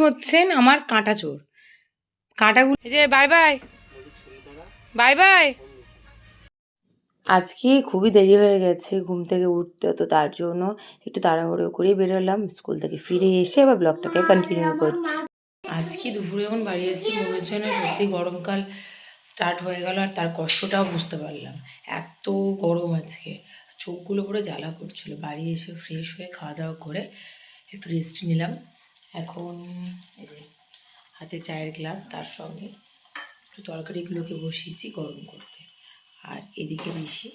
হচ্ছেন আমার কাঁটা চোর। কাঁটাগুলো এই যে বাই বাই বাই বাই। আজকে খুবই দেরি হয়ে গেছে ঘুম থেকে উঠতে, তো তার জন্য একটু তাড়াহুড়ো করেই বেরোলাম। স্কুল থেকে ফিরে এসে আবার ব্লগটাকে কন্টিনিউ করছি। আজকে দুপুরে যখন বাড়ি এসেছি মনে হচ্ছে না সত্যি গরমকাল স্টার্ট হয়ে গেল, আর তার কষ্টটাও বুঝতে পারলাম। এত গরম আজকে, চোখগুলো পুরো জ্বালা করছিল। বাড়ি এসে ফ্রেশ হয়ে খাওয়া দাওয়া করে একটু রেস্ট নিলাম। এখন এই যে হাতে চায়ের গ্লাস, তার সঙ্গে একটু তরকারিগুলোকে বসিয়েছি গরম করতে। আর এদিকে ঋষি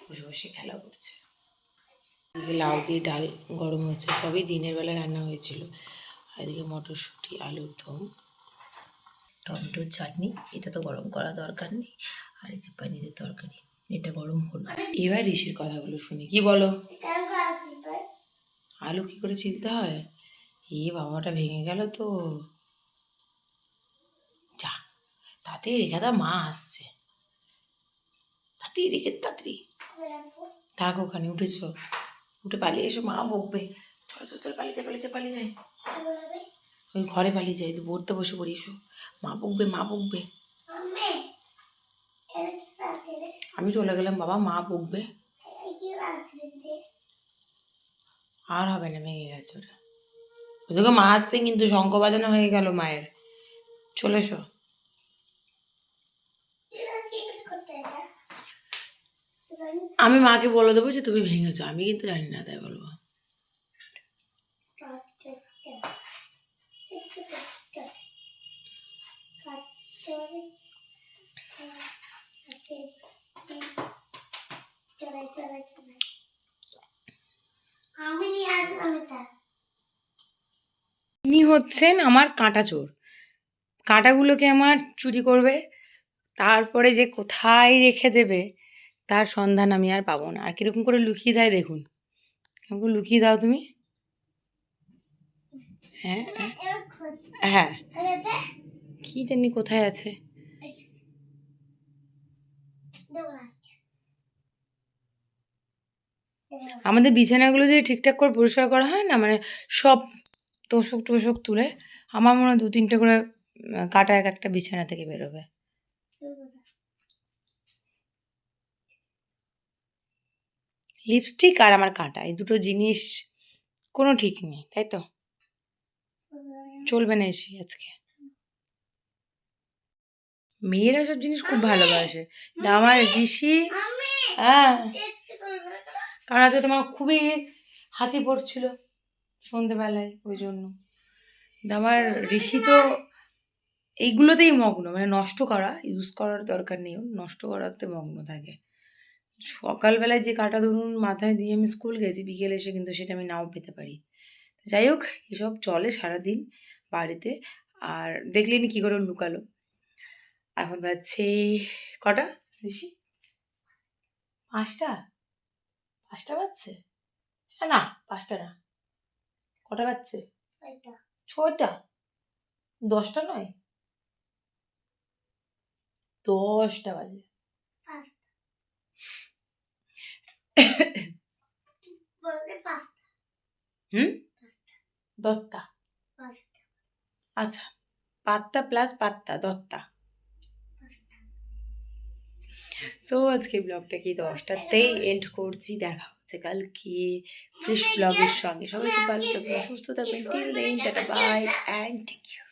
বসে বসে খেলা করছে। এদিকে লাউ দিয়ে ডাল গরম হয়েছে, সবই দিনের বেলা রান্না হয়েছিল। আর এদিকে মটরশুঁটি, আলুর দম, টমেটোর চাটনি, এটা তো গরম করা দরকার নেই। আর এই যে পনিরের তরকারি, এটা গরম হলো। এবার ঋষির কথাগুলো শুনি। কি বলো? আলু কি করে ছিলতে হয়? বাবাটা ভেঙে গেল তো। যা তাড়াতাড়ি রেখে দাও, মা আসছে। তাড়াতাড়ি রেখে তাড়াতাড়ি থাক, ওখানে উঠেছো, উঠে পালিয়ে এসো, মা বকবে। চল চল চল, পালিয়ে যায় পালিয়ে যায় পালিয়ে যায়, ওই ঘরে পালিয়ে যায়, পড়তে বসে পড়ি। এসো, মা বকবে মা বকবে। আমি চলে গেলাম বাবা, মা বকবে। আর হবে না, ভেঙে গেছে ওটা। ওদিকে মা আসছে কিন্তু, শঙ্খ বাজানো হয়ে গেল মায়ের। চলে এসো। আমি মাকে বলে দেবো যে তুমি ভেঙেছো, আমি কিন্তু জানি না, তাই বলবো। ইনি হচ্ছেন আমার কাঁটা চোর। কাঁটাগুলোকে আমার চুরি করবে, তারপরে যে কোথায় রেখে দেবে তার সন্ধান আমি আর পাবো না। আর কিরকম করে লুকিয়ে দেয় দেখুন, কিরকম লুকিয়ে দাও তুমি। হ্যাঁ হ্যাঁ, কি জানি কোথায় আছে। আমাদের বিছানাগুলো যদি ঠিকঠাক করে পরিষ্কার করা হয় না, মানে সব তোষক টোষক তুলে, আমার মনে হয় 2-3টে করে কাঁটা এক একটা বিছানা থেকে বেরোবে। লিপস্টিক আর আমার কাঁটা, এই দুটো জিনিস কোনো ঠিক নেই, তাই তো? চলবে না এসে আজকে। মেয়েরা সব জিনিস খুব ভালোবাসে। আমার ঋষি, হ্যাঁ, কারণ আজকে তোমার খুবই হাঁচি পড়ছিল সন্ধেবেলায়, ওই জন্য। আমার ঋষি তো এইগুলোতেই মগ্ন, মানে নষ্ট করা, ইউজ করার দরকার নেই, নষ্ট করাতে মগ্ন থাকে। সকালবেলায় যে কাঁটা ধরুন মাথায় দিয়ে আমি স্কুল গেছি, বিকেলে এসে কিন্তু সেটা আমি নাও পেতে পারি। যাই হোক, এসব চলে সারাদিন বাড়িতে। আর দেখলেনি কি করে লুকালো। এখন বাজছে কটা ঋষি? 5টা? 5টা বাজছে না, 5টা না, কটা বাজছে? 6টা। 10টা নয়, 10টা বাজে। হুম, 10টা। আচ্ছা, 5টা প্লাস 5টা, 10টা। সো আজকে ব্লগটাকে 10টাতেই এন্ড করছি। দেখা হচ্ছে কালকে ফ্রেশ ব্লগের সঙ্গে। সবাই খুব ভালো থাকবেন, সুস্থ থাকবেন। Till then, tata bye and take care.